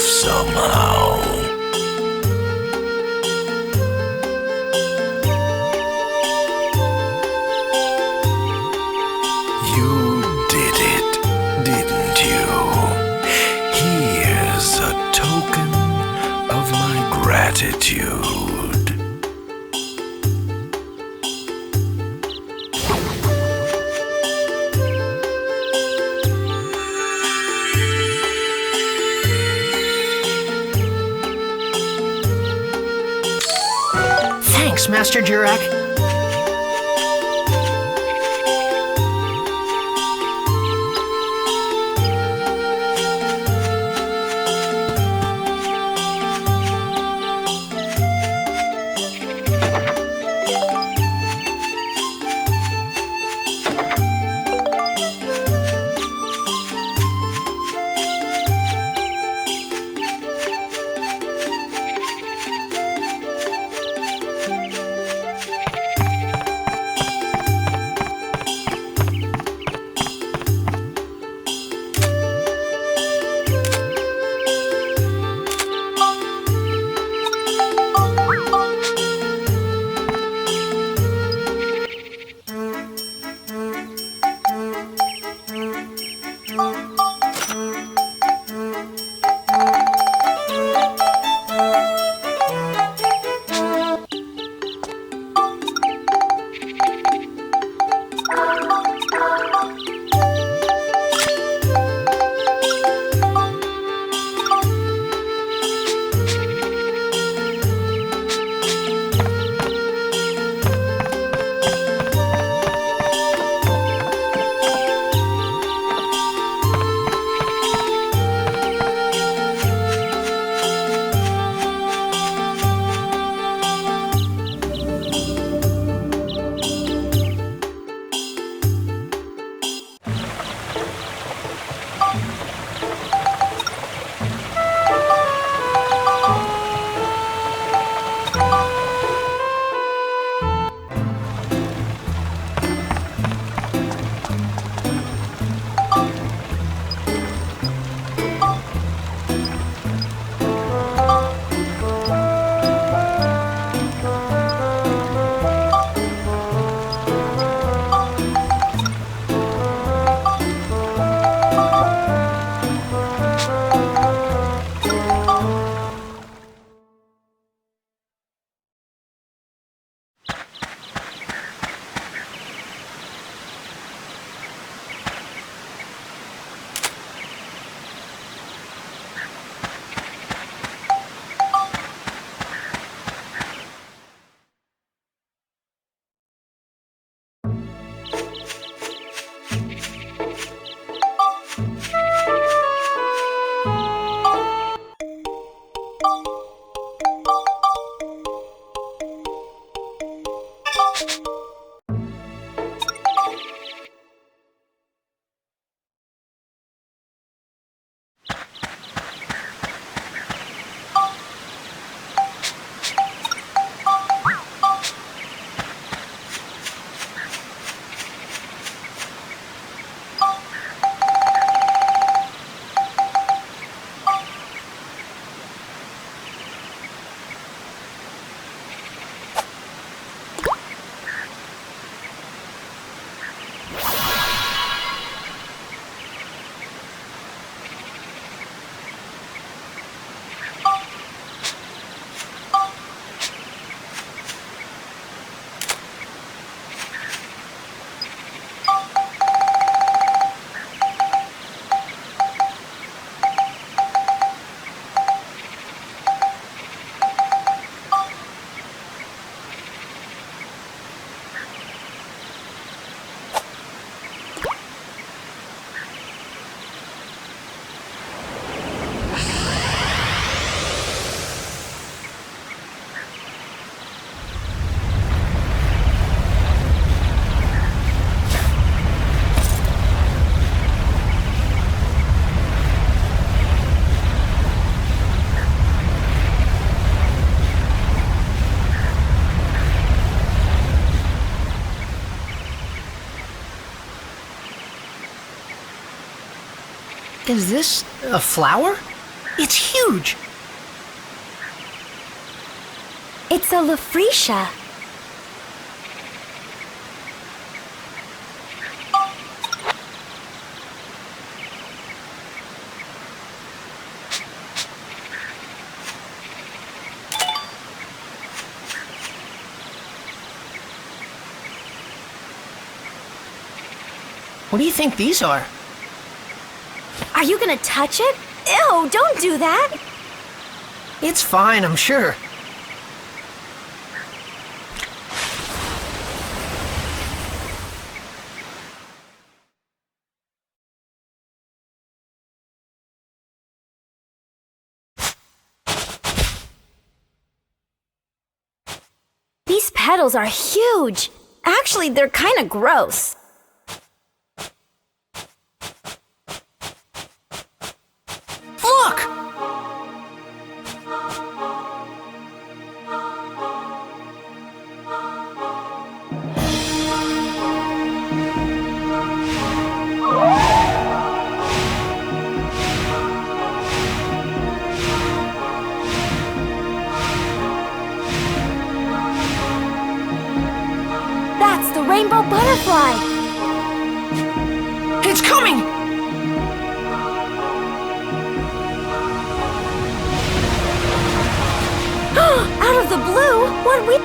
somehow. You did it, didn't you? Here's a token of my gratitude. Thanks, Master Jurak. Is this a flower? It's huge! It's a Lafretia. What do you think these are? Are you gonna touch it? Ew, don't do that! It's fine, I'm sure. These petals are huge. Actually, they're kind of gross. Look! That's the rainbow butterfly. It's coming! Out of the blue, what we...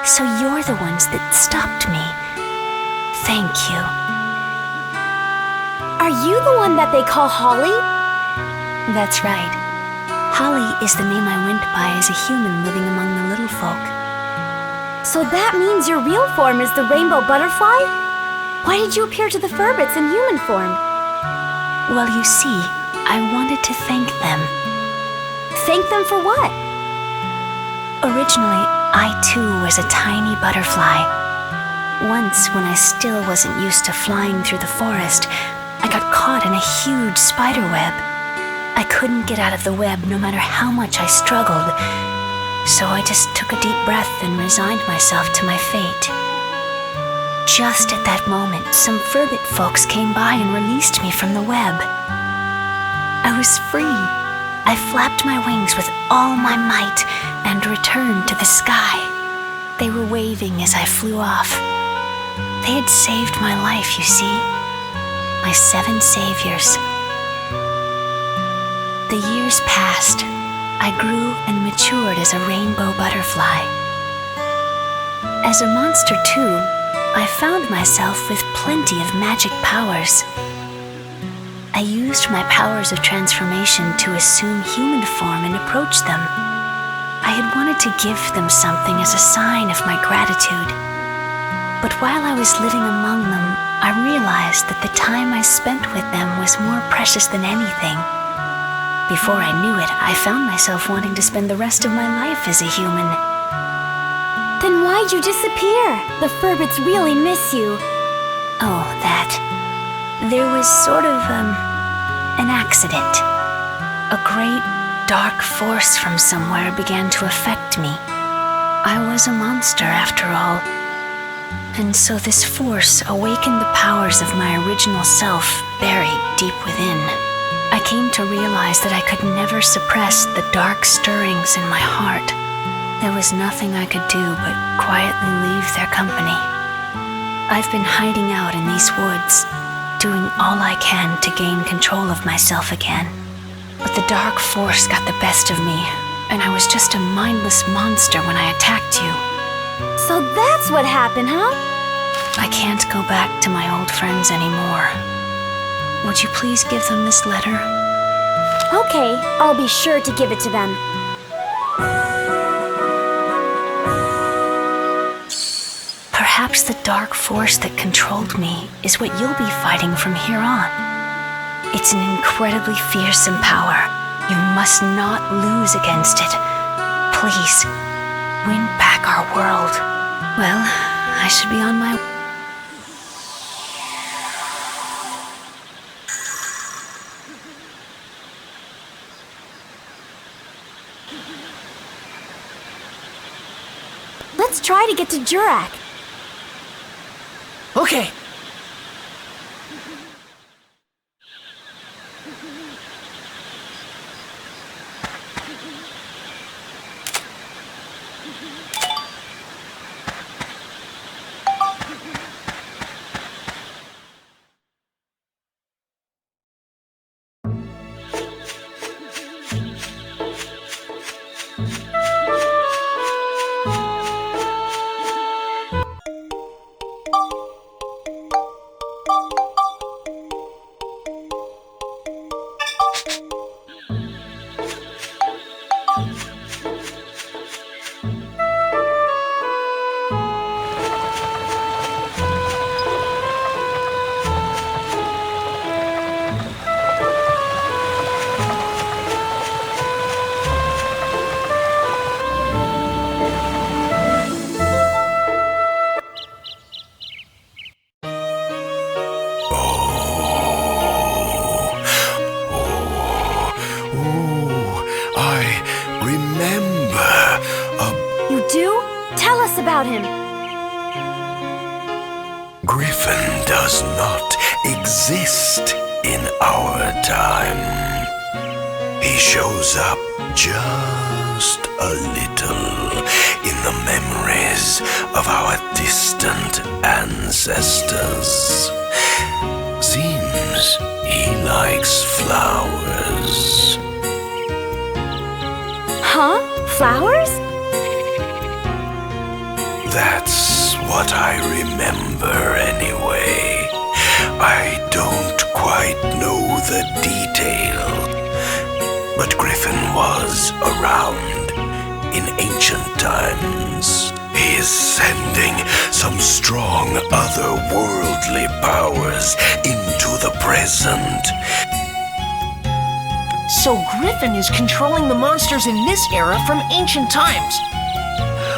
So you're the ones that stopped me. Thank you. Are you the one that they call Holly? That's right. Holly is the name I went by as a human living among the little folk. So that means your real form is the rainbow butterfly? Why did you appear to the Furbits in human form? Well, you see, I wanted to thank them. Thank them for what? Originally, I too was a tiny butterfly. Once, when I still wasn't used to flying through the forest, I got caught in a huge spider web. I couldn't get out of the web no matter how much I struggled, so I just took a deep breath and resigned myself to my fate. Just at that moment, some Furbit folks came by and released me from the web. I was free. I flapped my wings with all my might and returned to the sky. They were waving as I flew off. They had saved my life, you see. My 7 saviors. The years passed. I grew and matured as a rainbow butterfly. As a monster, too, I found myself with plenty of magic powers. I used my powers of transformation to assume human form and approach them. I had wanted to give them something as a sign of my gratitude. But while I was living among them, I realized that the time I spent with them was more precious than anything. Before I knew it, I found myself wanting to spend the rest of my life as a human. Then why'd you disappear? The Furbits really miss you. Oh, that. There was sort of, an accident. A great, dark force from somewhere began to affect me. I was a monster, after all. And so this force awakened the powers of my original self buried deep within. I came to realize that I could never suppress the dark stirrings in my heart. There was nothing I could do but quietly leave their company. I've been hiding out in these woods, doing all I can to gain control of myself again. But the dark force got the best of me, and I was just a mindless monster when I attacked you. So that's what happened, huh? I can't go back to my old friends anymore. Would you please give them this letter? Okay, I'll be sure to give it to them. Perhaps the dark force that controlled me is what you'll be fighting from here on. It's an incredibly fearsome power. You must not lose against it. Please, win back our world. Well, I should be on my way. Let's try to get to Jurak. Okay. About him. Griffin does not exist in our time. He shows up just a little in the memories of our distant ancestors. Seems he likes flowers. Huh? Flowers? That's what I remember anyway. I don't quite know the detail, but Griffin was around in ancient times. He's sending some strong otherworldly powers into the present. So Griffin is controlling the monsters in this era from ancient times.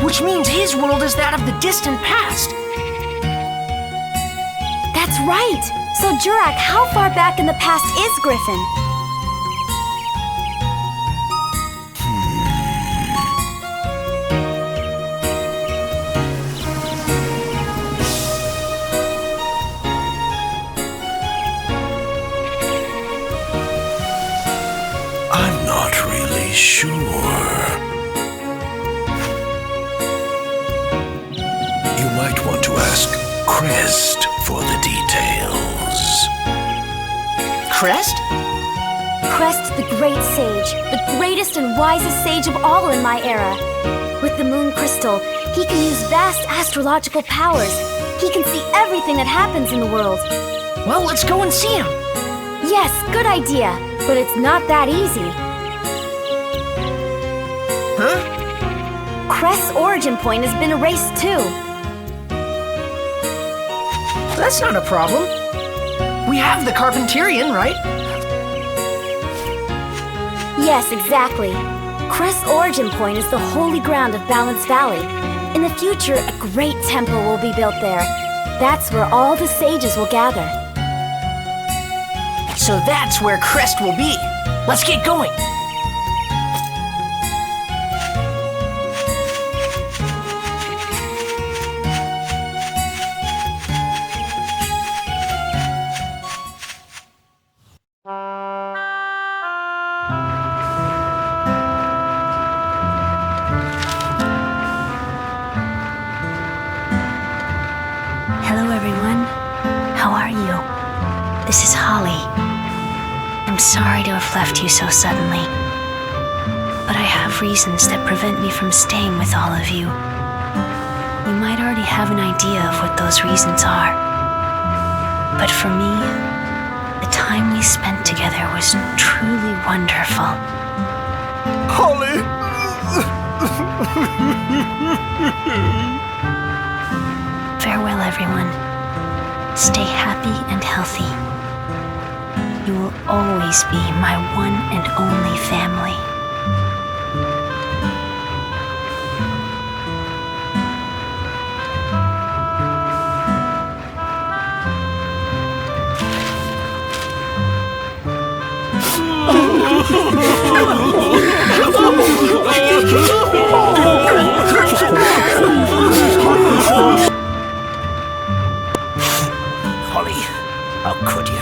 Which means his world is that of the distant past. That's right! So Jurak, how far back in the past is Griffin? I'm not really sure. You might want to ask Crest for the details. Crest? Crest, the great sage, the greatest and wisest sage of all in my era. With the moon crystal, he can use vast astrological powers. He can see everything that happens in the world. Well, let's go and see him. Yes, good idea, but it's not that easy. Huh? Crest's origin point has been erased too. That's not a problem. We have the Carpenterian, right? Yes, exactly. Crest's origin point is the holy ground of Balance Valley. In the future, a great temple will be built there. That's where all the sages will gather. So that's where Crest will be. Let's get going. Hello, everyone. How are you? This is Holly. I'm sorry to have left you so suddenly, but I have reasons that prevent me from staying with all of you. You might already have an idea of what those reasons are, but for me, the time we spent together was truly wonderful. Holly! Farewell, everyone. Stay happy and healthy. You will always be my one and only family. Holly, how could you?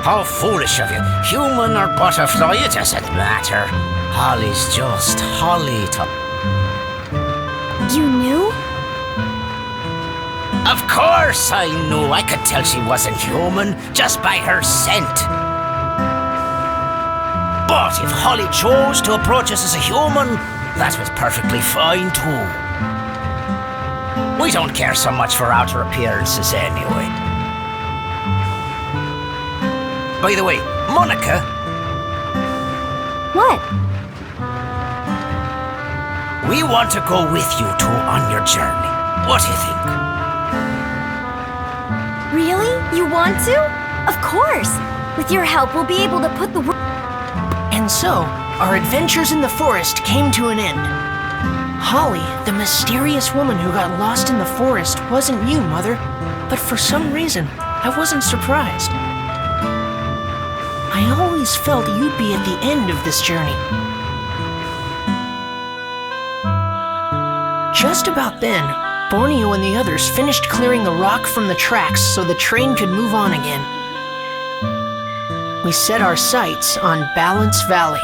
How foolish of you. Human or butterfly, it doesn't matter. Holly's just Holly to... You knew? Of course I knew. I could tell she wasn't human just by her scent. But if Holly chose to approach us as a human, that was perfectly fine too. We don't care so much for outer appearances anyway. By the way, Monica, What? we want to go with you two on your journey. What do you think? Really? You want to? Of course! With your help, we'll be able to put the world... And so, our adventures in the forest came to an end. Holly, the mysterious woman who got lost in the forest, wasn't you, Mother. But for some reason, I wasn't surprised. I always felt you'd be at the end of this journey. Just about then, Borneo and the others finished clearing the rock from the tracks so the train could move on again. We set our sights on Balance Valley.